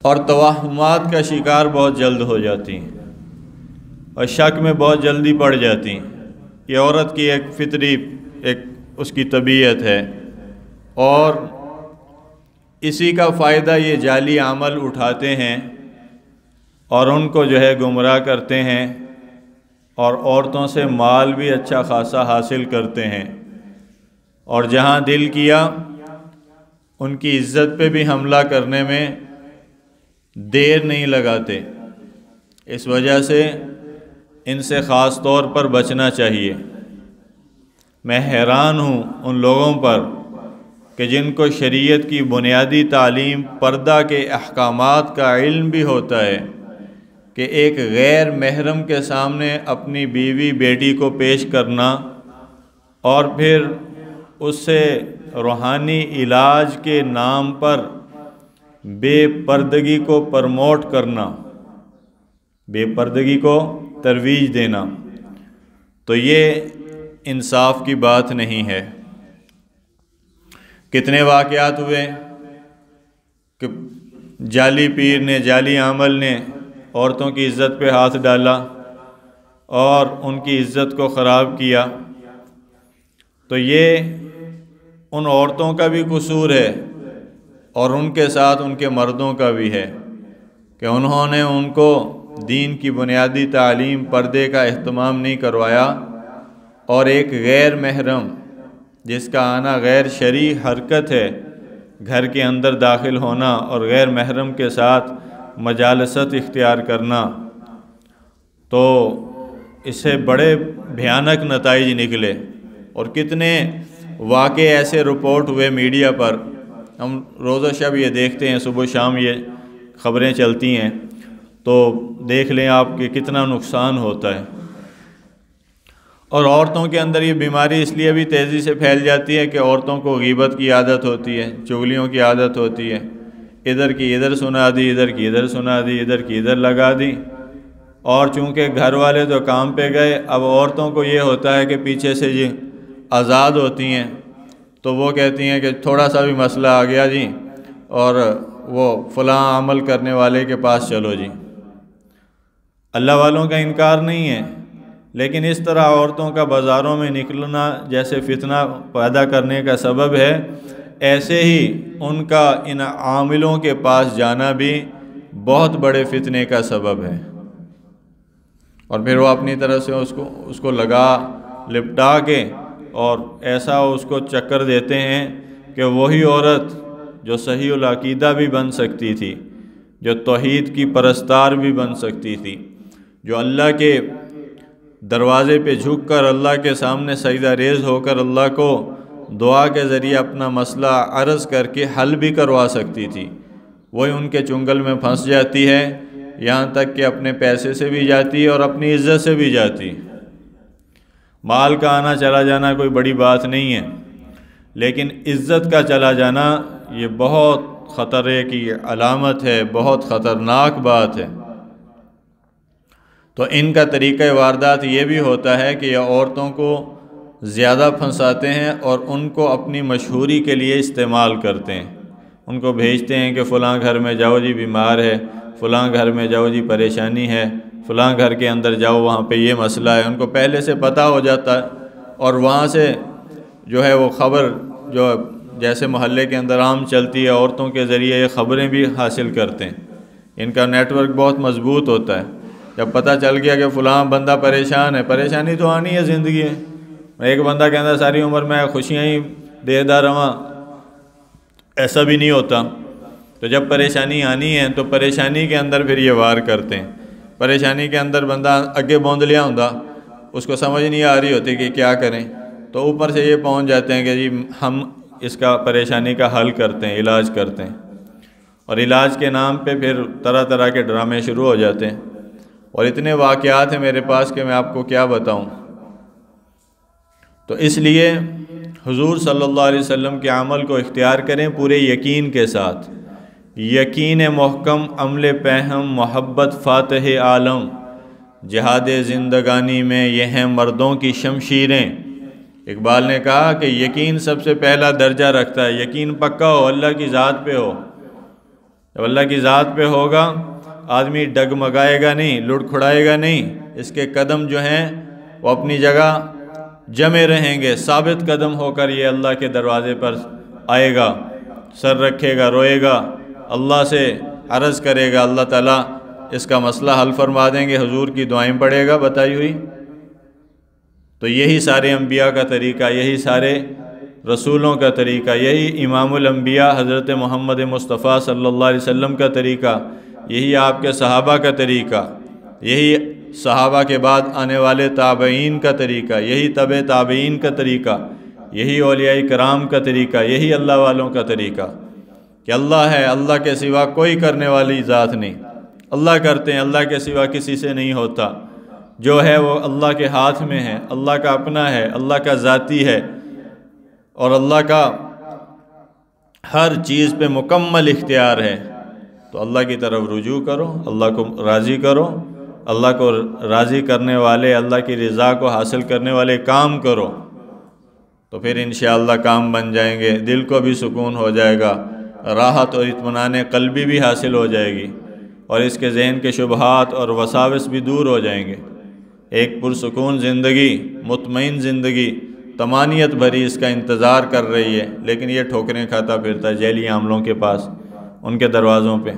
اور توہمات کا شکار بہت جلد ہو جاتی ہیں اور شک میں بہت جلدی پڑ جاتی ہیں۔ یہ عورت کی ایک فطری ایک اس کی طبیعت ہے، اور اسی کا فائدہ یہ جعلی عمل اٹھاتے ہیں اور ان کو جو ہے گمراہ کرتے ہیں، اور عورتوں سے مال بھی اچھا خاصا حاصل کرتے ہیں، اور جہاں دل کیا ان کی عزت پہ بھی حملہ کرنے میں دیر نہیں لگاتے۔ اس وجہ سے ان سے خاص طور پر بچنا چاہیے۔ میں حیران ہوں ان لوگوں پر کہ جن کو شریعت کی بنیادی تعلیم، پردہ کے احکامات کا علم بھی ہوتا ہے، کہ ایک غیر محرم کے سامنے اپنی بیوی بیٹی کو پیش کرنا اور پھر اس سے روحانی علاج کے نام پر بے پردگی کو پرموٹ کرنا، بے پردگی کو ترویج دینا، تو یہ انصاف کی بات نہیں ہے۔ کتنے واقعات ہوئے کہ جعلی پیر نے، جعلی عامل نے عورتوں کی عزت پہ ہاتھ ڈالا اور ان کی عزت کو خراب کیا۔ تو یہ ان عورتوں کا بھی قصور ہے اور ان کے ساتھ ان کے مردوں کا بھی ہے کہ انہوں نے ان کو دین کی بنیادی تعلیم، پردے کا اہتمام نہیں کروایا، اور ایک غیر محرم جس کا آنا غیر شرعی حرکت ہے، گھر کے اندر داخل ہونا اور غیر محرم کے ساتھ مجالست اختیار کرنا، تو اس سے بڑے بھیانک نتائج نکلے۔ اور کتنے واقعے ایسے رپورٹ ہوئے میڈیا پر، ہم روز و شب یہ دیکھتے ہیں، صبح و شام یہ خبریں چلتی ہیں، تو دیکھ لیں آپ کہ کتنا نقصان ہوتا ہے۔ اور عورتوں کے اندر یہ بیماری اس لیے بھی تیزی سے پھیل جاتی ہے کہ عورتوں کو غیبت کی عادت ہوتی ہے، چغلیوں کی عادت ہوتی ہے، ادھر کی ادھر سنا دی، ادھر کی ادھر سنا دی، ادھر کی ادھر لگا دی، اور چونکہ گھر والے تو کام پہ گئے، اب عورتوں کو یہ ہوتا ہے کہ پیچھے سے جی آزاد ہوتی ہیں، تو وہ کہتی ہیں کہ تھوڑا سا بھی مسئلہ آ گیا جی، اور وہ فلاں عمل کرنے والے کے پاس چلو جی۔ اللہ والوں کا انکار نہیں ہے، لیکن اس طرح عورتوں کا بازاروں میں نکلنا جیسے فتنہ پیدا کرنے کا سبب ہے، ایسے ہی ان کا ان عاملوں کے پاس جانا بھی بہت بڑے فتنے کا سبب ہے۔ اور پھر وہ اپنی طرف سے اس کو لگا لپٹا کے اور ایسا اس کو چکر دیتے ہیں کہ وہی عورت جو صحیح العقیدہ بھی بن سکتی تھی، جو توحید کی پرستار بھی بن سکتی تھی، جو اللہ کے دروازے پہ جھک کر اللہ کے سامنے سجدہ ریز ہو کر اللہ کو دعا کے ذریعے اپنا مسئلہ عرض کر کے حل بھی کروا سکتی تھی، وہی ان کے چنگل میں پھنس جاتی ہے، یہاں تک کہ اپنے پیسے سے بھی جاتی ہے اور اپنی عزت سے بھی جاتی ہے۔ مال کا آنا چلا جانا کوئی بڑی بات نہیں ہے، لیکن عزت کا چلا جانا یہ بہت خطرے کی علامت ہے، بہت خطرناک بات ہے۔ تو ان کا طریقہ واردات یہ بھی ہوتا ہے کہ یہ عورتوں کو زیادہ پھنساتے ہیں اور ان کو اپنی مشہوری کے لیے استعمال کرتے ہیں، ان کو بھیجتے ہیں کہ فلاں گھر میں جاؤ جی بیمار ہے، فلاں گھر میں جاؤ جی پریشانی ہے، فلاں گھر کے اندر جاؤ وہاں پہ یہ مسئلہ ہے، ان کو پہلے سے پتہ ہو جاتا ہے، اور وہاں سے جو ہے وہ خبر جو جیسے محلے کے اندر عام چلتی ہے، عورتوں کے ذریعے یہ خبریں بھی حاصل کرتے ہیں۔ ان کا نیٹ ورک بہت مضبوط ہوتا ہے۔ جب پتہ چل گیا کہ فلاں بندہ پریشان ہے، پریشانی تو آنی ہے زندگی میں، ایک بندہ کے اندر ساری عمر میں خوشیاں ہی دیدا رواں، ایسا بھی نہیں ہوتا۔ تو جب پریشانی آنی ہے تو پریشانی کے اندر پھر یہ وار کرتے ہیں۔ پریشانی کے اندر بندہ اگے بوند لیا ہوندا، اس کو سمجھ نہیں آ رہی ہوتی کہ کیا کریں، تو اوپر سے یہ پہنچ جاتے ہیں کہ جی ہم اس کا پریشانی کا حل کرتے ہیں، علاج کرتے ہیں، اور علاج کے نام پہ پھر طرح طرح کے ڈرامے شروع ہو جاتے ہیں۔ اور اتنے واقعات ہیں میرے پاس کہ میں آپ کو کیا بتاؤں۔ تو اس لیے حضور صلی اللہ علیہ وسلم کے عمل کو اختیار کریں پورے یقین کے ساتھ، یقین محکم، عمل پہم، محبت فاتح عالم، جہاد زندگانی میں یہ ہیں مردوں کی شمشیریں۔ اقبال نے کہا کہ یقین سب سے پہلا درجہ رکھتا ہے، یقین پکا ہو، اللہ کی ذات پہ ہو، جب اللہ کی ذات پہ ہوگا آدمی ڈگمگائے گا نہیں، لڑ کھڑائے گا نہیں، اس کے قدم جو ہیں وہ اپنی جگہ جمے رہیں گے، ثابت قدم ہو کر یہ اللہ کے دروازے پر آئے گا، سر رکھے گا، روئے گا، اللہ سے عرض کرے گا، اللہ تعالیٰ اس کا مسئلہ حل فرما دیں گے، حضور کی دعائیں پڑھے گا بتائی ہوئی۔ تو یہی سارے انبیاء کا طریقہ، یہی سارے رسولوں کا طریقہ، یہی امام الانبیاء حضرت محمد مصطفیٰ صلی اللہ علیہ وسلم کا طریقہ، یہی آپ کے صحابہ کا طریقہ، یہی صحابہ کے بعد آنے والے تابعین کا طریقہ، یہی تبع تابعین کا طریقہ، یہی اولیاء کرام کا طریقہ، یہی اللہ والوں کا طریقہ کہ اللہ ہے، اللہ کے سوا کوئی کرنے والی ذات نہیں، اللہ کرتے ہیں، اللہ کے سوا کسی سے نہیں ہوتا، جو ہے وہ اللہ کے ہاتھ میں ہے، اللہ کا اپنا ہے، اللہ کا ذاتی ہے، اور اللہ کا ہر چیز پہ مکمل اختیار ہے۔ تو اللہ کی طرف رجوع کرو، اللہ کو راضی کرو، اللہ کو راضی کرنے والے، اللہ کی رضا کو حاصل کرنے والے کام کرو، تو پھر انشاءاللہ کام بن جائیں گے، دل کو بھی سکون ہو جائے گا، راحت اور اطمینان قلبی بھی حاصل ہو جائے گی، اور اس کے ذہن کے شبہات اور وساوس بھی دور ہو جائیں گے۔ ایک پرسکون زندگی، مطمئن زندگی، طمانیت بھری اس کا انتظار کر رہی ہے، لیکن یہ ٹھوکریں کھاتا پھرتا ہے جیلی عاملوں کے پاس، ان کے دروازوں پہ۔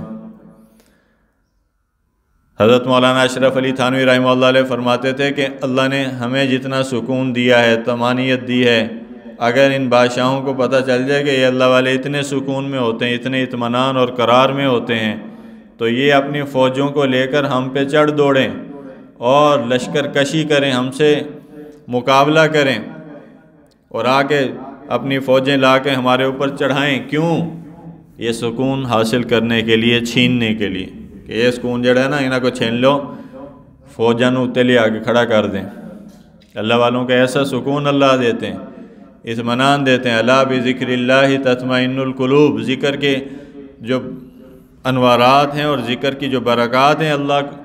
حضرت مولانا اشرف علی تھانوی رحمہ اللہ علیہ فرماتے تھے کہ اللہ نے ہمیں جتنا سکون دیا ہے، طمانیت دی ہے، اگر ان بادشاہوں کو پتہ چل جائے کہ یہ اللہ والے اتنے سکون میں ہوتے ہیں، اتنے اطمینان اور قرار میں ہوتے ہیں، تو یہ اپنی فوجوں کو لے کر ہم پہ چڑھ دوڑیں اور لشکر کشی کریں، ہم سے مقابلہ کریں، اور آ کے اپنی فوجیں لا کے ہمارے اوپر چڑھائیں۔ کیوں؟ یہ سکون حاصل کرنے کے لیے، چھیننے کے لیے، کہ یہ سکون جڑا ہے نا، انہاں کو چھین لو، فوجاں نو اتنے لے آگے کھڑا کر دیں۔ اللہ والوں کا ایسا سکون اللہ دیتے ہیں، اطمینان دیتے ہیں۔ الا بذکر اللہ تطمئن القلوب، ذکر کے جو انوارات ہیں اور ذکر کی جو برکات ہیں اللہ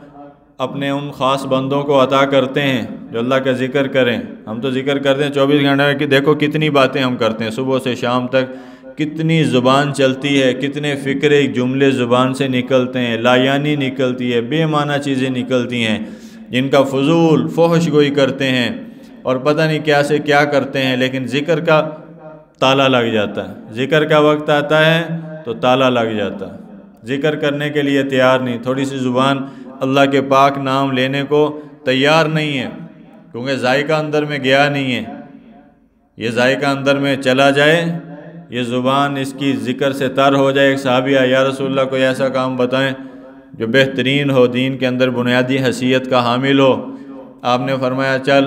اپنے ان خاص بندوں کو عطا کرتے ہیں جو اللہ کا ذکر کریں۔ ہم تو ذکر کرتے ہیں 24 گھنٹے میں، کہ دیکھو کتنی باتیں ہم کرتے ہیں، صبح سے شام تک کتنی زبان چلتی ہے، کتنے فکرے جملے زبان سے نکلتے ہیں، لایانی نکلتی ہے، بے معنی چیزیں نکلتی ہیں، جن کا فضول فحش گوئی کرتے ہیں اور پتہ نہیں کیا سے کیا کرتے ہیں، لیکن ذکر کا تالا لگ جاتا ہے، ذکر کا وقت آتا ہے تو تالا لگ جاتا ہے، ذکر کرنے کے لیے تیار نہیں، تھوڑی سی زبان اللہ کے پاک نام لینے کو تیار نہیں ہے، کیونکہ ذائقہ اندر میں گیا نہیں ہے۔ یہ ذائقہ اندر میں چلا جائے، یہ زبان اس کی ذکر سے تر ہو جائے۔ ایک صحابی آیا، یا رسول اللہ کوئی ایسا کام بتائیں جو بہترین ہو، دین کے اندر بنیادی حیثیت کا حامل ہو۔ آپ نے فرمایا چل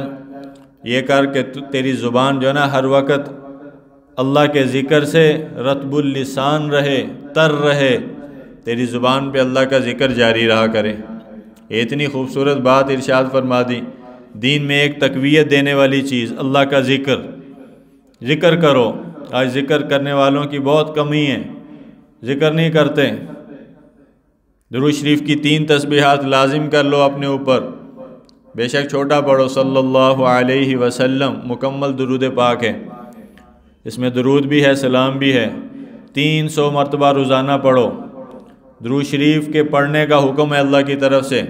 یہ کر کہ تیری زبان جو ہے نا ہر وقت اللہ کے ذکر سے رطب اللسان رہے، تر رہے، تیری زبان پہ اللہ کا ذکر جاری رہا کرے۔ یہ اتنی خوبصورت بات ارشاد فرما دی، دین میں ایک تقویت دینے والی چیز اللہ کا ذکر۔ ذکر کرو، آج ذکر کرنے والوں کی بہت کمی ہے، ذکر نہیں کرتے۔ درود شریف کی 3 تسبیحات لازم کر لو اپنے اوپر، بے شک چھوٹا پڑھو، صلی اللہ علیہ وسلم، مکمل درود پاک ہے، اس میں درود بھی ہے، سلام بھی ہے، 300 مرتبہ روزانہ پڑھو۔ درود شریف کے پڑھنے کا حکم ہے اللہ کی طرف سے،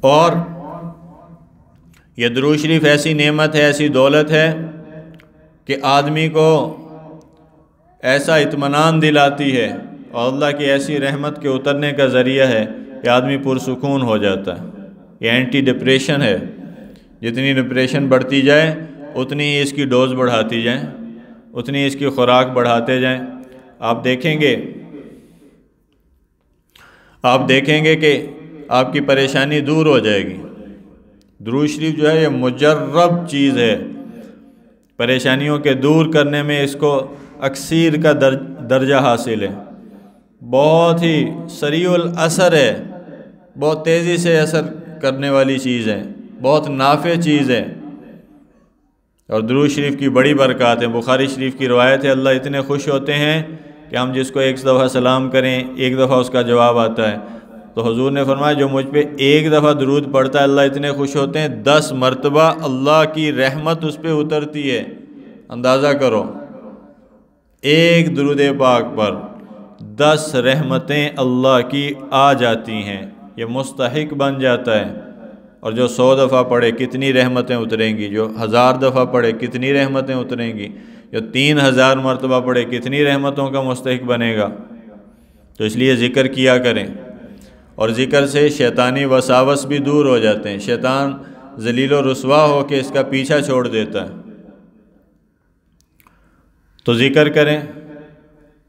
اور یہ درود شریف ایسی نعمت ہے، ایسی دولت ہے کہ آدمی کو ایسا اطمینان دلاتی ہے، اور اللہ کی ایسی رحمت کے اترنے کا ذریعہ ہے کہ آدمی پرسکون ہو جاتا ہے۔ یہ اینٹی ڈپریشن ہے، جتنی ڈپریشن بڑھتی جائے اتنی ہی اس کی ڈوز بڑھاتی جائیں، اتنی اس کی خوراک بڑھاتے جائیں۔ آپ دیکھیں گے کہ آپ کی پریشانی دور ہو جائے گی۔ درود شریف جو ہے یہ مجرب چیز ہے، پریشانیوں کے دور کرنے میں اس کو اکثیر کا درجہ حاصل ہے، بہت ہی سریع الاثر ہے، بہت تیزی سے اثر کرنے والی چیز ہے، بہت نافع چیز ہے۔ اور درود شریف کی بڑی برکات ہے، بخاری شریف کی روایت ہے، اللہ اتنے خوش ہوتے ہیں کہ ہم جس کو 1 دفعہ سلام کریں 1 دفعہ اس کا جواب آتا ہے۔ تو حضور نے فرمایا جو مجھ پہ 1 دفعہ درود پڑھتا ہے اللہ اتنے خوش ہوتے ہیں 10 مرتبہ اللہ کی رحمت اس پہ اترتی ہے۔ اندازہ کرو، ایک درود پاک پر 10 رحمتیں اللہ کی آ جاتی ہیں، یہ مستحق بن جاتا ہے۔ اور جو 100 دفعہ پڑھے کتنی رحمتیں اتریں گی، جو 1000 دفعہ پڑھے کتنی رحمتیں اتریں گی، جو 3000 مرتبہ پڑھے کتنی رحمتوں کا مستحق بنے گا۔ تو اس لیے ذکر کیا کریں، اور ذکر سے شیطانی وساوس بھی دور ہو جاتے ہیں، شیطان ذلیل و رسوا ہو کے اس کا پیچھا چھوڑ دیتا ہے۔ تو ذکر کریں،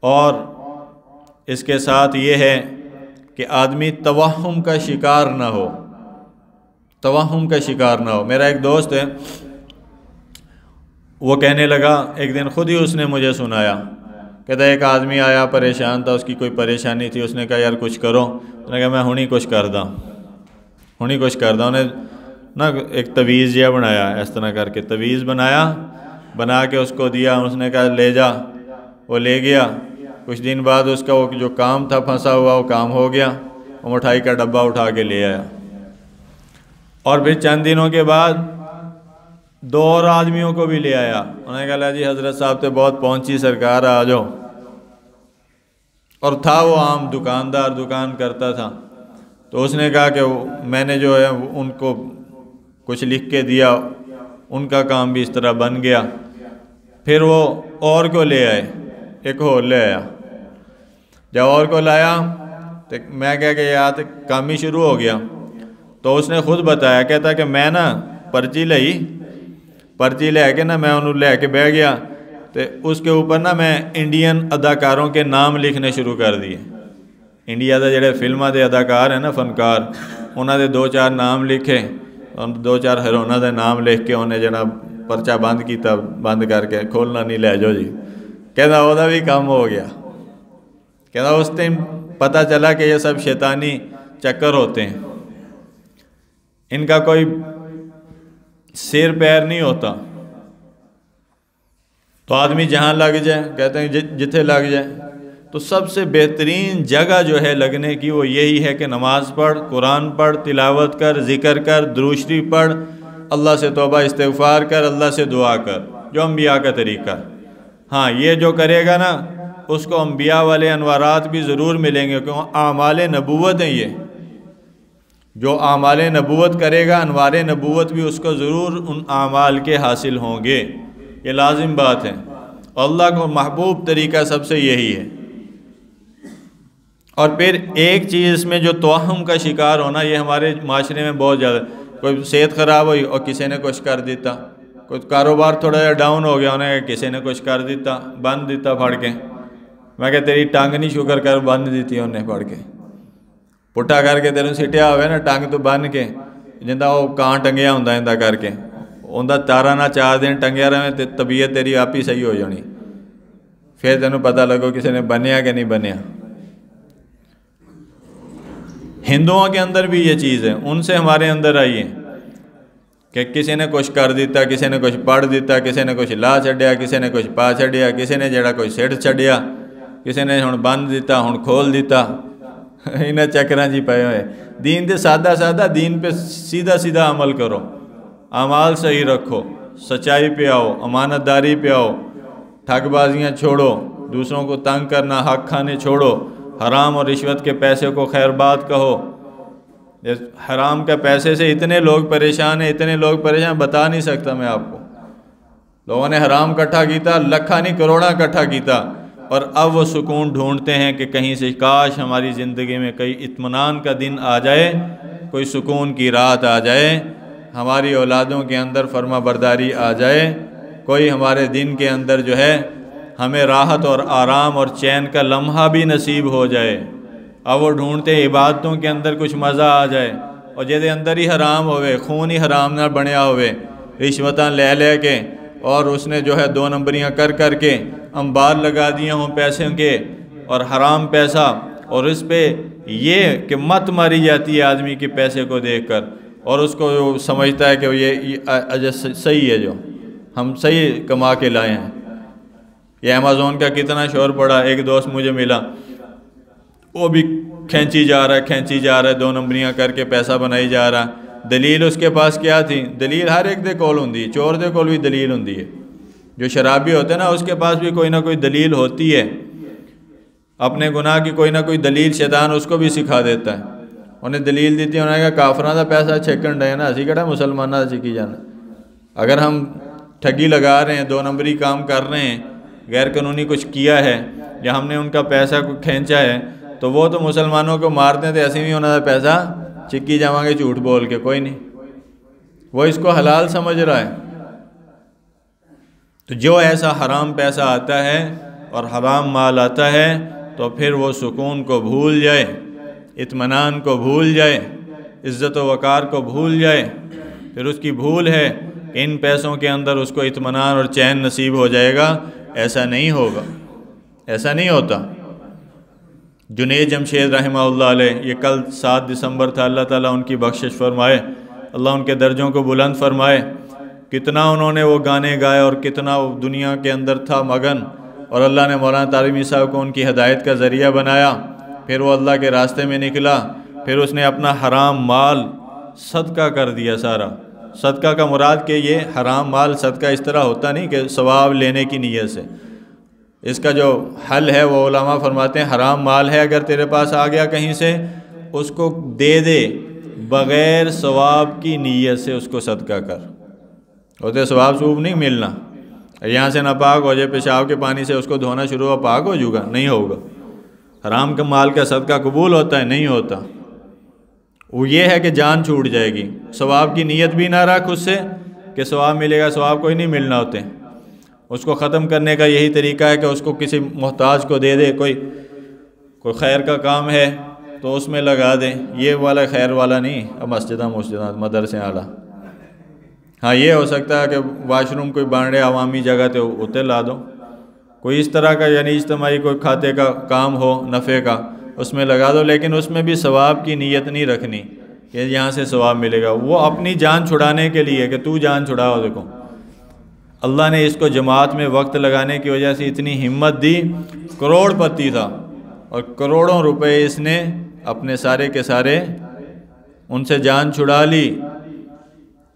اور اس کے ساتھ یہ ہے کہ آدمی توہم کا شکار نہ ہو، توہم کا شکار نہ ہو۔ میرا ایک دوست ہے، وہ کہنے لگا ایک دن، خود ہی اس نے مجھے سنایا، کہتا ہے ایک آدمی آیا پریشان تھا، اس کی کوئی پریشانی تھی، اس نے کہا یار کچھ کرو، اس نے کہا میں ہونی کچھ کردا، ہونی کچھ کردا۔ انہیں نا ایک تعویذ یہ بنایا، اس طرح کر کے تعویذ بنا کے اس کو دیا، اس نے کہا لے جا، وہ لے گیا۔ کچھ دن بعد اس کا وہ جو کام تھا پھنسا ہوا، وہ کام ہو گیا، وہ مٹھائی کا ڈبہ اٹھا کے لے آیا۔ اور پھر چند دنوں کے بعد 2 اور آدمیوں کو بھی لے آیا، انہوں نے کہا جی حضرت صاحب تو بہت پہنچی سرکار، آ جاؤ۔ اور تھا وہ عام دکاندار، دکان کرتا تھا، تو اس نے کہا کہ میں نے جو ہے ان کو کچھ لکھ کے دیا، ان کا کام بھی اس طرح بن گیا۔ پھر وہ اور کو لے آئے، ایک اور لے آیا، جب اور کو لایا تو میں کہا کہ یہاں تک کام ہی شروع ہو گیا۔ تو اس نے خود بتایا، کہتا کہ میں نا پرچی لے کے نا میں انہوں لے کے بیٹھ گیا، تو اس کے اوپر نا میں انڈین اداکاروں کے نام لکھنے شروع کر دیے۔ انڈیا دے جڑے فلموں دے اداکار ہیں نا، فنکار، انہوں نے 2-4 نام لکھے، 2-4 ہیروئناں دے نام لکھ کے انہیں جنا پرچہ بند کیتا، بند کر کے کھولنا نہیں، لے جاؤ جی۔ کہتا وہ بھی کام ہو گیا۔ کہتا اس ٹائم پتہ چلا کہ یہ سب شیطانی چکر ہوتے ہیں، ان کا کوئی سیر پیر نہیں ہوتا۔ تو آدمی جہاں لگ جائے، کہتے ہیں جتھے لگ جائے، تو سب سے بہترین جگہ جو ہے لگنے کی وہ یہی ہے کہ نماز پڑھ، قرآن پڑھ، تلاوت کر، ذکر کر، درود شریف پڑھ، اللہ سے توبہ استغفار کر، اللہ سے دعا کر، جو انبیاء کا طریقہ۔ ہاں یہ جو کرے گا نا، اس کو انبیاء والے انوارات بھی ضرور ملیں گے، کیوں اعمال نبوت ہیں یہ۔ جو اعمال نبوت کرے گا، انوار نبوت بھی اس کو ضرور ان اعمال کے حاصل ہوں گے، یہ لازم بات ہے۔ اللہ کو محبوب طریقہ سب سے یہی ہے۔ اور پھر ایک چیز میں جو توہم کا شکار ہونا، یہ ہمارے معاشرے میں بہت زیادہ، کوئی صحت خراب ہوئی اور کسی نے کچھ کر دیتا، کوئی کاروبار تھوڑا جا ڈاؤن ہو گیا، انہیں کسی نے کچھ کر دیتا، بند دیتا پھڑ کے۔ میں کہ تیری ٹانگ نہیں شکر کر بند دیتی انہیں پھڑ کے، پٹھا کر کے تیروں سٹیا ہوئے نا ٹانگ تو بن کے، جندہ وہ کان ٹنگیا ہوں اندہ کر کے، اندہ تارا نہ 4 دن ٹنگیا رہے، طبیعت تیری آپ ہی صحیح ہو جانی، پھر تینوں پتہ لگو کسی نے بنیا کہ نہیں بنیا۔ ہندوؤں کے اندر بھی یہ چیز ہے، ان سے ہمارے اندر آئی ہے کہ کسی نے کچھ کر دیتا، کسی نے کچھ پڑھ دیتا، کسی نے کچھ لا چھڑیا، کسی نے کچھ پا چھڑیا، کسی نے جڑا کوئی سڑ چھڑیا، کسی نے ہن بند دیتا، ہن کھول دیتا۔ انہیں چکراں جی پے ہوئے۔ دین دے سادہ دین پہ سیدھا عمل کرو، اعمال صحیح رکھو، سچائی پہ آؤ، امانت داری پہ آؤ، ٹھگ بازیاں چھوڑو، دوسروں کو تنگ کرنا، حق کھانے چھوڑو، حرام اور رشوت کے پیسے کو خیر بات کہو۔ حرام کے پیسے سے اتنے لوگ پریشان ہیں، اتنے لوگ پریشان، بتا نہیں سکتا میں آپ کو۔ لوگوں نے حرام کٹھا کیتا، لکھا نہیں کروڑا کٹھا کیتا، اور اب وہ سکون ڈھونڈتے ہیں کہ کہیں سے کاش ہماری زندگی میں کوئی اطمینان کا دن آ جائے، کوئی سکون کی رات آ جائے، ہماری اولادوں کے اندر فرما برداری آ جائے، کوئی ہمارے دن کے اندر جو ہے ہمیں راحت اور آرام اور چین کا لمحہ بھی نصیب ہو جائے۔ اب وہ ڈھونڈتے عبادتوں کے اندر کچھ مزہ آ جائے، اور جیسے اندر ہی حرام ہوئے، خون ہی حرام نہ بنیا ہوئے، رشوتاں لے کے، اور اس نے جو ہے 2 نمبریاں کر کے انبار لگا دیے ہوں پیسوں کے، اور حرام پیسہ، اور اس پہ یہ کہ مت ماری جاتی ہے آدمی کے پیسے کو دیکھ کر، اور اس کو سمجھتا ہے کہ یہ صحیح ہے، جو ہم صحیح کما کے لائے ہیں۔ یہ امیزون کا کتنا شور پڑا، ایک دوست مجھے ملا، وہ بھی کھینچی جا رہا ہے 2 نمبریاں کر کے پیسہ بنائی جا رہا۔ دلیل اس کے پاس کیا تھی؟ دلیل ہر ایک دے کول ہوندی ہے، چور دے کول بھی دلیل ہوندی ہے، جو شرابی ہوتے ہیں نا اس کے پاس بھی کوئی نہ کوئی دلیل ہوتی ہے۔ اپنے گناہ کی کوئی نہ کوئی دلیل شیطان اس کو بھی سکھا دیتا ہے. انہیں دلیل دیتی ہے، انہوں نے کہا کافراں دا پیسہ چھکن ڈے نا، اسی کہڑا مسلمانوں دا چکی جانا. اگر ہم ٹھگی لگا رہے ہیں، 2 نمبری کام کر رہے ہیں، غیر قانونی کچھ کیا ہے یا ہم نے ان کا پیسہ کو کھینچا ہے، تو وہ تو مسلمانوں کو مارتے ہیں، تو ایسے بھی انہوں نے پیسہ چکی جاؤں گے جھوٹ بول کے. کوئی نہیں، وہ اس کو حلال سمجھ رہا ہے. تو جو ایسا حرام پیسہ آتا ہے اور حرام مال آتا ہے تو پھر وہ سکون کو بھول جائے، اطمینان کو بھول جائے، عزت و وقار کو بھول جائے. پھر اس کی بھول ہے کہ ان پیسوں کے اندر اس کو اطمینان اور چین نصیب ہو جائے گا. ایسا نہیں ہوگا، ایسا نہیں ہوتا. جنید جمشید رحمہ اللہ علیہ، یہ کل 7 دسمبر تھا، اللہ تعالیٰ ان کی بخشش فرمائے، اللہ ان کے درجوں کو بلند فرمائے. کتنا انہوں نے وہ گانے گائے اور کتنا وہ دنیا کے اندر تھا مگن، اور اللہ نے مولانا طارمی صاحب کو ان کی ہدایت کا ذریعہ بنایا. پھر وہ اللہ کے راستے میں نکلا، پھر اس نے اپنا حرام مال صدقہ کر دیا سارا. صدقہ کا مراد کہ یہ حرام مال صدقہ اس طرح ہوتا نہیں کہ ثواب لینے کی نیت سے. اس کا جو حل ہے وہ علماء فرماتے ہیں حرام مال ہے اگر تیرے پاس آ گیا کہیں سے، اس کو دے دے بغیر ثواب کی نیت سے، اس کو صدقہ کر. ہوتے ثواب سوب نہیں ملنا. یہاں سے ناپاک ہو جائے پیشاب کے پانی سے اس کو دھونا شروع ہو، پاک ہو جائے گا؟ نہیں ہوگا. حرام کا مال کا صدقہ قبول ہوتا ہے؟ نہیں ہوتا. وہ یہ ہے کہ جان چھوٹ جائے گی. ثواب کی نیت بھی نہ رکھ اس سے کہ ثواب ملے گا، ثواب کوئی نہیں ملنا ہوتے. اس کو ختم کرنے کا یہی طریقہ ہے کہ اس کو کسی محتاج کو دے دے. کوئی خیر کا کام ہے تو اس میں لگا دے. یہ والا خیر والا نہیں، اب مسجدہ مدرسے والا. ہاں یہ ہو سکتا ہے کہ واش روم کوئی بانڈے عوامی جگہ تے اتنے لا دو. کوئی اس طرح کا یعنی اجتماعی کوئی کھاتے کا کام ہو نفع کا، اس میں لگا دو. لیکن اس میں بھی ثواب کی نیت نہیں رکھنی کہ یہاں سے ثواب ملے گا. وہ اپنی جان چھڑانے کے لیے کہ تو جان چھڑاؤ. دیکھو اللہ نے اس کو جماعت میں وقت لگانے کی وجہ سے اتنی ہمت دی. کروڑ پتی تھا اور کروڑوں روپے اس نے اپنے سارے کے سارے ان سے جان چھڑا لی.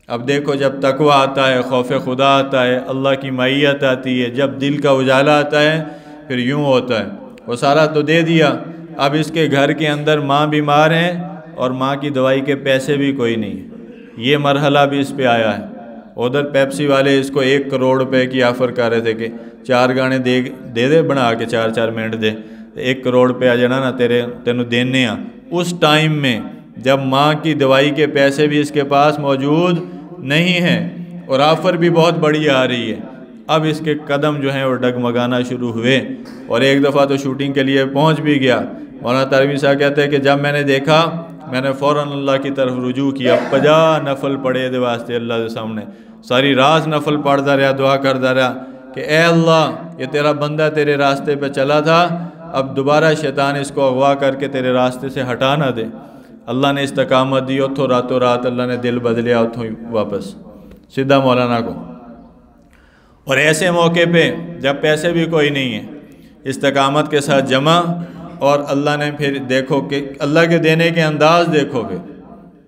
اب دیکھو جب تقوی آتا ہے، خوف خدا آتا ہے، اللہ کی معیت آتی ہے، جب دل کا اجالا آتا ہے پھر یوں ہوتا ہے. وہ سارا تو دے دیا. اب اس کے گھر کے اندر ماں بیمار ہیں اور ماں کی دوائی کے پیسے بھی کوئی نہیں. یہ مرحلہ بھی اس پہ آیا ہے. ادھر پیپسی والے اس کو 1 کروڑ روپے کی آفر کر رہے تھے کہ 4 گانے دے دے بنا کے 4 منٹ دے، 1 کروڑ روپیہ جنا نا تینوں دینے آ. اس ٹائم میں جب ماں کی دوائی کے پیسے بھی اس کے پاس موجود نہیں ہیں اور آفر بھی بہت بڑی آ رہی ہے، اب اس کے قدم جو ہیں وہ ڈگمگانا شروع ہوئے. اور ایک دفعہ تو شوٹنگ کے لیے پہنچ بھی گیا. مولانا طارمی صاحب کہتے ہیں کہ جب میں نے دیکھا میں نے فوراً اللہ کی طرف رجوع کیا. 50 نفل پڑھے دے واسطے اللہ کے سامنے. ساری رات نفل پڑھتا رہا، دعا کرتا رہا کہ اے اللہ یہ تیرا بندہ تیرے راستے پہ چلا تھا، اب دوبارہ شیطان اس کو اغوا کر کے تیرے راستے سے ہٹا نہ دے. اللہ نے استقامت دی. اتھوں راتوں رات اللہ نے دل بدلیا، اتھوں ہی واپس سیدھا مولانا کو. اور ایسے موقع پہ جب پیسے بھی کوئی نہیں ہیں، استقامت کے ساتھ جمع، اور اللہ نے پھر دیکھو کہ اللہ کے دینے کے انداز دیکھو گے.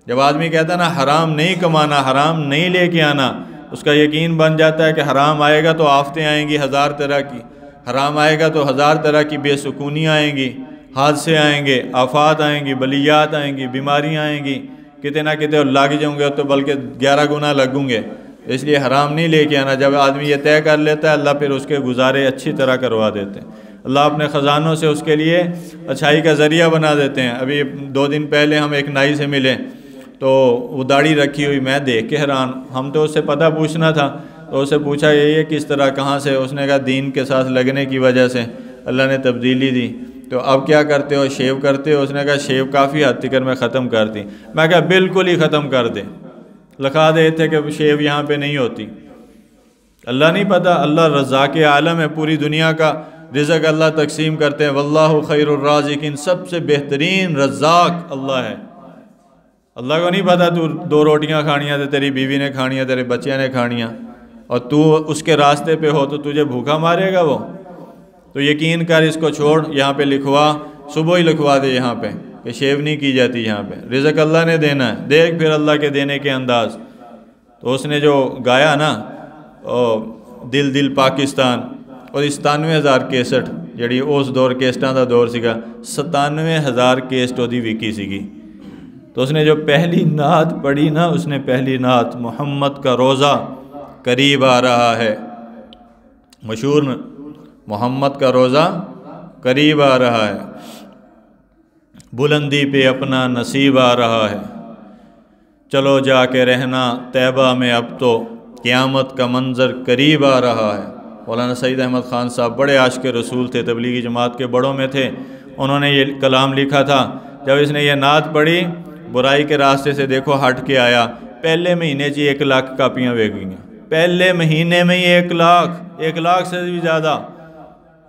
جب آدمی کہتا ہے نا حرام نہیں کمانا، حرام نہیں لے کے آنا، اس کا یقین بن جاتا ہے کہ حرام آئے گا تو آفتیں آئیں گی 1000 طرح کی، حرام آئے گا تو 1000 طرح کی بے سکونی آئیں گی، حادثے آئیں گے، آفات آئیں گی، بلیات آئیں گی، بیماریاں آئیں گی، کتے نہ کتے لگ جاؤں گے تو بلکہ 11 گنا لگوں گے. اس لیے حرام نہیں لے کے آنا. جب آدمی یہ طے کر لیتا ہے اللہ پھر اس کے گزارے اچھی طرح کروا دیتے ہیں. اللہ اپنے خزانوں سے اس کے لیے اچھائی کا ذریعہ بنا دیتے ہیں. ابھی 2 دن پہلے ہم ایک نائی سے ملے تو وہ داڑھی رکھی ہوئی، میں دیکھ کے حیران. ہم تو اس سے پتہ پوچھنا تھا تو اس سے پوچھا یہ کس طرح کہاں سے؟ اس نے کہا دین کے ساتھ لگنے کی وجہ سے اللہ نے تبدیلی دی. تو اب کیا کرتے ہو؟ شیو کرتے ہو؟ اس نے کہا شیو کافی حد تک میں ختم کر دی. میں کہا بالکل ہی ختم کر دے. لکھا دے تھے کہ شیو یہاں پہ نہیں ہوتی. اللہ نہیں پتہ؟ اللہ رزاق عالم ہے، پوری دنیا کا رزق اللہ تقسیم کرتے ہیں. واللہ خیر الرازقین، سب سے بہترین رزاق اللہ ہے. اللہ کو نہیں پتہ تو 2 روٹیاں کھانیاں تھے، تیری بیوی نے کھانیاں، تیرے بچیاں نے کھانیاں، اور تو اس کے راستے پہ ہو تو تجھے بھوکا مارے گا وہ؟ تو یقین کر اس کو چھوڑ. یہاں پہ لکھوا، صبح ہی لکھوا دے یہاں پہ کہ شیو نہیں کی جاتی یہاں پہ. رزق اللہ نے دینا ہے. دیکھ پھر اللہ کے دینے کے انداز. تو اس نے جو گایا نا دل دل پاکستان، اور 97,000 کیسٹ ਜਿਹੜੀ ਉਸ ਦੌਰ ਕੇਸਟਾਂ ਦਾ ਦੌਰ ਸੀਗਾ, 97,000 ਕੇਸਟ ਉਹਦੀ ਵਿਕੀ ਸੀਗੀ। تو اس نے جو پہلی نعت پڑھی نا، اس نے پہلی نعت محمد کا روزہ قریب آ رہا ہے، مشہور میں محمد کا روزہ قریب آ رہا ہے، بلندی پہ اپنا نصیب آ رہا ہے، چلو جا کے رہنا طیبہ میں اب تو قیامت کا منظر قریب آ رہا ہے۔ مولانا سعید احمد خان صاحب بڑے عاشق رسول تھے، تبلیغی جماعت کے بڑوں میں تھے، انہوں نے یہ کلام لکھا تھا۔ جب اس نے یہ نعت پڑھی، برائی کے راستے سے دیکھو ہٹ کے آیا، پہلے مہینے 1 لاکھ کاپیاں بیک گئیں، پہلے مہینے میں ہی 1 لاکھ سے بھی زیادہ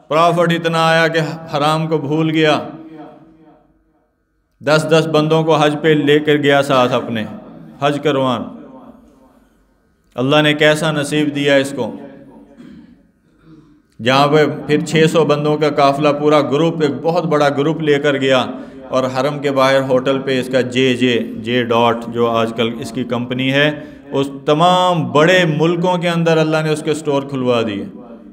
پرافٹ اتنا آیا کہ حرام کو بھول گیا، 10 بندوں کو حج پہ لے کر گیا ساتھ اپنے، حج کروان۔ اللہ نے کیسا نصیب دیا اس کو، جہاں پہ پھر 600 بندوں کا قافلہ، پورا گروپ، ایک بہت بڑا گروپ لے کر گیا، اور حرم کے باہر ہوٹل پہ اس کا جے ڈاٹ جو آج کل اس کی کمپنی ہے، اس تمام بڑے ملکوں کے اندر اللہ نے اس کے سٹور کھلوا دیے،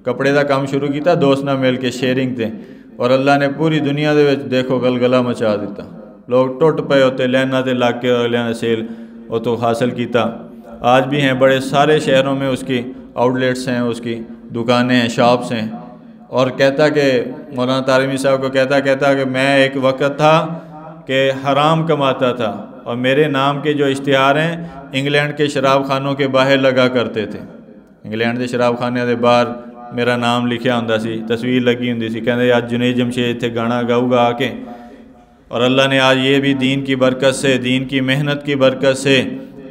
کپڑے دا کام شروع کیتا، دوست نہ مل کے شیئرنگ تھے، اور اللہ نے پوری دنیا دے وچ دیکھو گلگلہ مچا دیتا، لوگ ٹوٹ پے ہوتے، لینا تے لاگ کے اگلیاں نے سیل وہ تو حاصل کیتا۔ آج بھی ہیں بڑے سارے شہروں میں اس کی آؤٹ لیٹس ہیں، اس کی دکانیں ہیں، شاپس ہیں۔ اور کہتا کہ مولانا طارمی صاحب کو کہتا کہ میں ایک وقت تھا کہ حرام کماتا تھا، اور میرے نام کے جو اشتہار ہیں انگلینڈ کے شراب خانوں کے باہر لگا کرتے تھے، انگلینڈ کے شراب خانے دے باہر میرا نام لکھیا ہوندا سی، تصویر لگی ہوندی سی، کہندے آج جنید جمشید تھے گانا گاؤ گا آ کے۔ اور اللہ نے آج یہ بھی دین کی برکت سے، دین کی محنت کی برکت سے،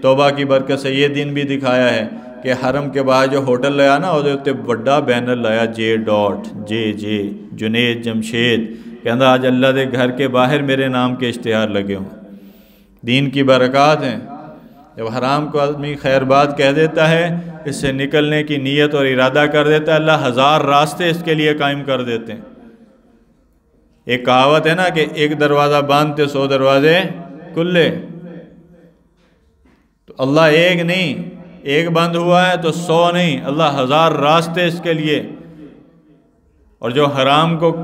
توبہ کی برکت سے یہ دن بھی دکھایا ہے کہ حرم کے باہر جو ہوٹل لایا نا، وہ تے بڑا بینر لایا جے جنید جمشید، کہندا آج اللہ دے گھر کے باہر میرے نام کے اشتہار لگے ہوں۔ دین کی برکات ہیں، جب حرام کو آدمی خیر بات کہہ دیتا ہے، اس سے نکلنے کی نیت اور ارادہ کر دیتا ہے، اللہ 1000 راستے اس کے لیے قائم کر دیتے ہیں۔ ایک کہاوت ہے نا کہ ایک دروازہ بند تے 100 دروازے کھلے، تو اللہ ایک نہیں، ایک بند ہوا ہے تو 100 نہیں، اللہ 1000 راستے اس کے لیے۔ اور جو حرام کو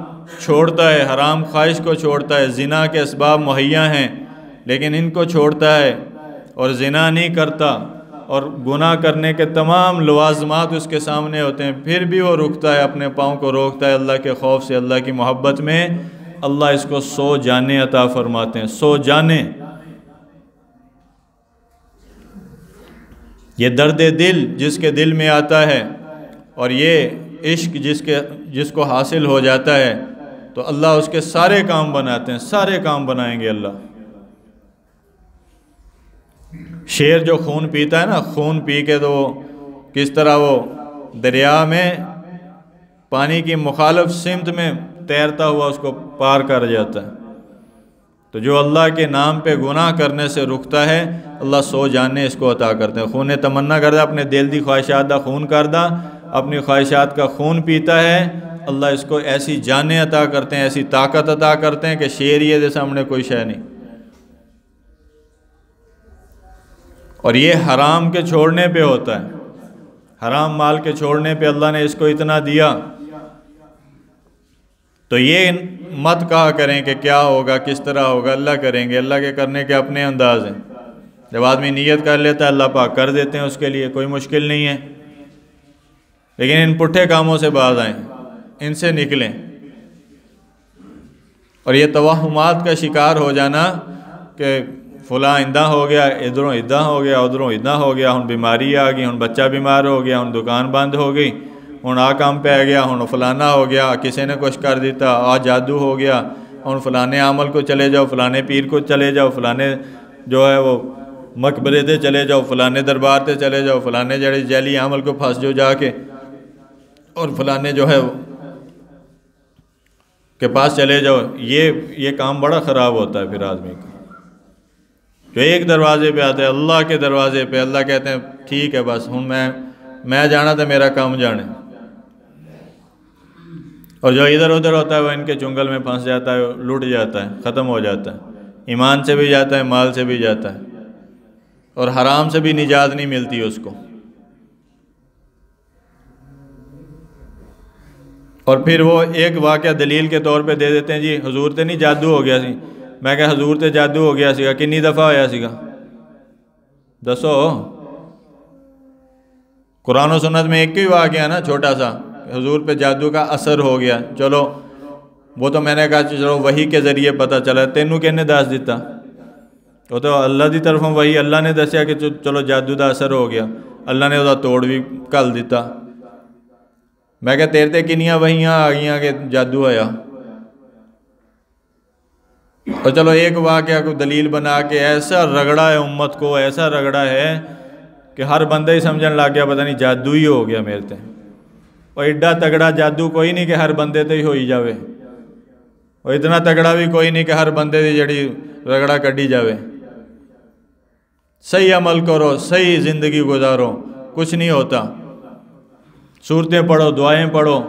چھوڑتا ہے، حرام خواہش کو چھوڑتا ہے، زنا کے اسباب مہیا ہیں لیکن ان کو چھوڑتا ہے اور زنا نہیں کرتا، اور گناہ کرنے کے تمام لوازمات اس کے سامنے ہوتے ہیں، پھر بھی وہ رکتا ہے، اپنے پاؤں کو روکتا ہے اللہ کے خوف سے، اللہ کی محبت میں، اللہ اس کو 100 جانیں عطا فرماتے ہیں، 100 جانیں۔ یہ درد دل جس کے دل میں آتا ہے، اور یہ عشق جس کو حاصل ہو جاتا ہے، تو اللہ اس کے سارے کام بناتے ہیں، سارے کام بنائیں گے اللہ۔ شیر جو خون پیتا ہے نا، خون پی کے تو کس طرح وہ دریا میں پانی کی مخالف سمت میں تیرتا ہوا اس کو پار کر جاتا ہے، تو جو اللہ کے نام پہ گناہ کرنے سے رکتا ہے، اللہ 100 جانیں اس کو عطا کرتے ہیں۔ خون تمنا کردا، اپنے دل دی خواہشات دا خون کردا، اپنی خواہشات کا خون پیتا ہے، اللہ اس کو ایسی جانیں عطا کرتے ہیں، ایسی طاقت عطا کرتے ہیں کہ شیریے دے سامنے کوئی شے نہیں۔ اور یہ حرام کے چھوڑنے پہ ہوتا ہے، حرام مال کے چھوڑنے پہ اللہ نے اس کو اتنا دیا۔ تو یہ مت کہا کریں کہ کیا ہوگا، کس طرح ہوگا، اللہ کریں گے، اللہ کے کرنے کے اپنے انداز ہیں۔ جب آدمی نیت کر لیتا ہے اللہ پاک کر دیتے ہیں، اس کے لیے کوئی مشکل نہیں ہے۔ لیکن ان پٹھے کاموں سے باز آئیں، ان سے نکلیں۔ اور یہ توہمات کا شکار ہو جانا کہ فلاں انداں ہو گیا، ادھروں ادھاں ہو گیا، ادھروں ادھاں ہو گیا، ہن بیماری آ گئی، ہن بچہ بیمار ہو گیا، ہن دکان بند ہو گئی، ہن آ کام پہ گیا، ہن فلانا ہو گیا، کسی نے کچھ کر دیتا، آ جادو ہو گیا، ہن فلانے عمل کو چلے جاؤ، فلانے پیر کو چلے جاؤ، فلانے جو ہے وہ مقبرے تے چلے جاؤ، فلانے دربار تے چلے جاؤ، فلانے جڑے جیلی عمل کو پھنس جو جا کے، اور فلانے جو ہے کے پاس چلے جاؤ۔ یہ کام بڑا خراب ہوتا ہے پھر آدمی کا، جو ایک دروازے پہ آتے ہیں، اللہ کے دروازے پہ، اللہ کہتے ہیں ٹھیک ہے بس ہوں میں جانا تو میرا کام جانے، اور جو ادھر ادھر ہوتا ہے وہ ان کے چنگل میں پھنس جاتا ہے، لٹ جاتا ہے، ختم ہو جاتا ہے، ایمان سے بھی جاتا ہے، مال سے بھی جاتا ہے، اور حرام سے بھی نجات نہیں ملتی اس کو۔ اور پھر وہ ایک واقعہ دلیل کے طور پہ دے دیتے ہیں، جی حضور تے نہیں جادو ہو گیا سی۔ میں کہا حضور تے جادو ہو گیا سیگا، کنی دفعہ ہویا سیگا دسو؟ قرآن و سنت میں ایک ہی واقعہ نا چھوٹا سا، حضور پہ جادو کا اثر ہو گیا، چلو وہ تو میں نے کہا چلو وحی کے ذریعے پتہ چلا، تینوں کہنے دس دیتا؟ وہ تو اللہ دی طرفوں وہی اللہ نے دسیا کہ چلو جادو دا اثر ہو گیا، اللہ نے وہ توڑ بھی کل دیتا۔ میں کہا تیرے تے کنیاں وحیاں آ گئیاں کہ جادو آیا؟ اور چلو ایک واقعہ کو دلیل بنا کے ایسا رگڑا ہے امت کو، ایسا رگڑا ہے کہ ہر بندہ ہی سمجھن لگ گیا پتہ نہیں جادو ہی ہو گیا میرے تے۔ اور ایڈا تگڑا جادو کوئی نہیں کہ ہر بندے تے ہی ہوئی جاوے، اور اتنا تگڑا بھی کوئی نہیں کہ ہر بندے دی جڑی رگڑا کڈی جاوے۔ صحیح عمل کرو، صحیح زندگی گزارو، کچھ نہیں ہوتا۔ سورتیں پڑھو، دعائیں پڑھو،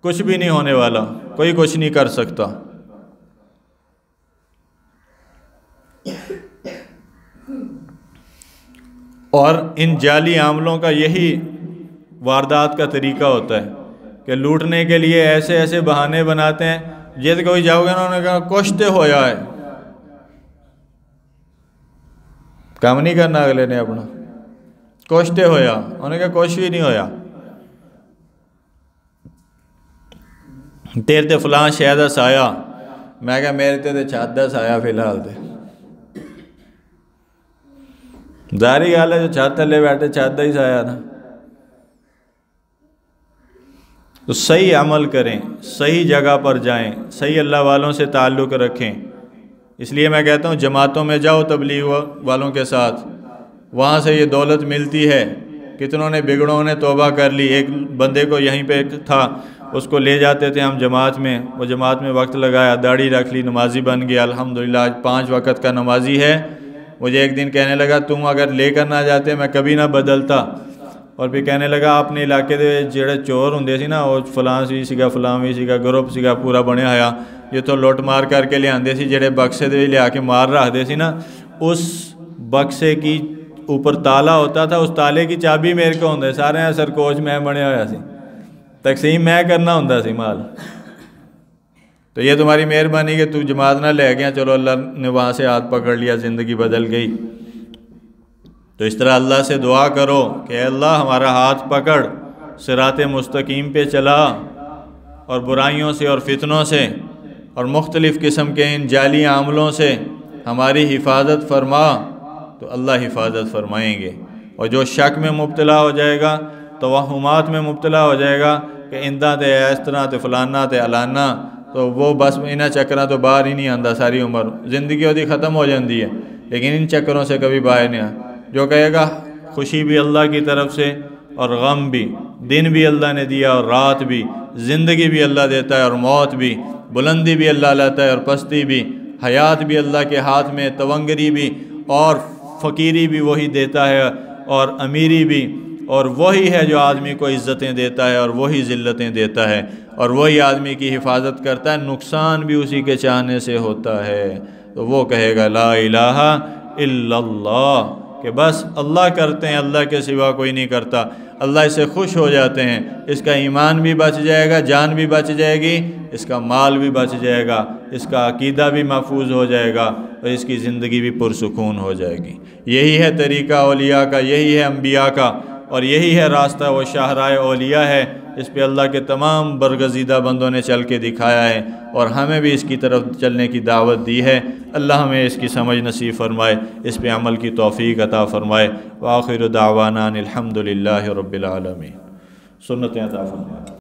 کچھ بھی نہیں ہونے والا، کوئی کچھ نہیں کر سکتا۔ اور ان جعلی عاملوں کا یہی واردات کا طریقہ ہوتا ہے کہ لوٹنے کے لیے ایسے ایسے بہانے بناتے ہیں۔ جیسے کوئی جاؤ گے نا، انہوں نے کہا کچھ تو ہویا ہے، کام نہیں کرنا اگلے نے اپنا، کچھ تو ہویا، انہوں نے کہا کچھ بھی نہیں ہویا، تیرے تے فلاں شے دا سایہ۔ میں کہا میرے تے چھت دا سایہ فی الحال تے ظاہری گل ہے، جو چھت تھلے بیٹھے چھت دا ہی سایہ نا۔ تو صحیح عمل کریں، صحیح جگہ پر جائیں، صحیح اللہ والوں سے تعلق رکھیں۔ اس لیے میں کہتا ہوں جماعتوں میں جاؤ تبلیغ والوں کے ساتھ، وہاں سے یہ دولت ملتی ہے۔ کتنوں نے بگڑوں نے توبہ کر لی۔ ایک بندے کو یہیں پہ تھا، اس کو لے جاتے تھے ہم جماعت میں، وہ جماعت میں وقت لگایا، داڑھی رکھ لی، نمازی بن گیا، الحمدللہ آج 5 وقت کا نمازی ہے۔ مجھے ایک دن کہنے لگا تم اگر لے کر نہ جاتے میں کبھی نہ بدلتا۔ اور پھر کہنے لگا اپنے علاقے دے جڑے چور ہوندے سی نا، وہ فلاں بھی سیگا فلاں بھی سیگا، گروپ سیگا پورا بنیا ہویا، یہ تو لوٹ مار کر کے لے آندے سی، جڑے بکسے دے لے آ کے مار رکھ دے سی نا، اس بکسے کی اوپر تالا ہوتا تھا، اس تالے کی چابی میرے کو ہوندے، سارے سرکوچ میں بنیا ہویا سی، تقسیم میں کرنا ہوندا سی مال۔ تو یہ تمہاری مہربانی کہ تو جماعت نہ لے گیا، چلو اللہ نے وہاں سے ہاتھ پکڑ لیا، زندگی بدل گئی۔ تو اس طرح اللہ سے دعا کرو کہ اے اللہ ہمارا ہاتھ پکڑ، صراط مستقیم پہ چلا، اور برائیوں سے اور فتنوں سے اور مختلف قسم کے ان جعلی عاملوں سے ہماری حفاظت فرما۔ تو اللہ حفاظت فرمائیں گے۔ اور جو شک میں مبتلا ہو جائے گا، توہمات میں مبتلا ہو جائے گا کہ اندہ تے اس طرح تے فلانا تے علانا، تو وہ بس انہاں چکراں تو باہر ہی نہیں آندا، ساری عمر زندگی ہوتی ختم ہو جاندی ہے، لیکن ان چکروں سے کبھی باہر نہیں آ۔ جو کہے گا خوشی بھی اللہ کی طرف سے اور غم بھی، دن بھی اللہ نے دیا اور رات بھی، زندگی بھی اللہ دیتا ہے اور موت بھی، بلندی بھی اللہ لاتا ہے اور پستی بھی، حیات بھی اللہ کے ہاتھ میں، تونگری بھی، اور فقیری بھی وہی دیتا ہے، اور امیری بھی، اور وہی ہے جو آدمی کو عزتیں دیتا ہے اور وہی ذلتیں دیتا ہے، اور وہی آدمی کی حفاظت کرتا ہے، نقصان بھی اسی کے چاہنے سے ہوتا ہے۔ تو وہ کہے گا لا الہ الا اللہ، کہ بس اللہ کرتے ہیں، اللہ کے سوا کوئی نہیں کرتا، اللہ اس سے خوش ہو جاتے ہیں، اس کا ایمان بھی بچ جائے گا، جان بھی بچ جائے گی، اس کا مال بھی بچ جائے گا، اس کا عقیدہ بھی محفوظ ہو جائے گا، اور اس کی زندگی بھی پرسکون ہو جائے گی۔ یہی ہے طریقہ اولیاء کا، یہی ہے انبیاء کا، اور یہی ہے راستہ وہ شاہراہ اولیاء ہے، اس پہ اللہ کے تمام برگزیدہ بندوں نے چل کے دکھایا ہے، اور ہمیں بھی اس کی طرف چلنے کی دعوت دی ہے۔ اللہ ہمیں اس کی سمجھ نصیب فرمائے، اس پہ عمل کی توفیق عطا فرمائے۔ وآخر دعوانا الحمدللہ رب العالمین۔ سنتیں عطا فرمائے۔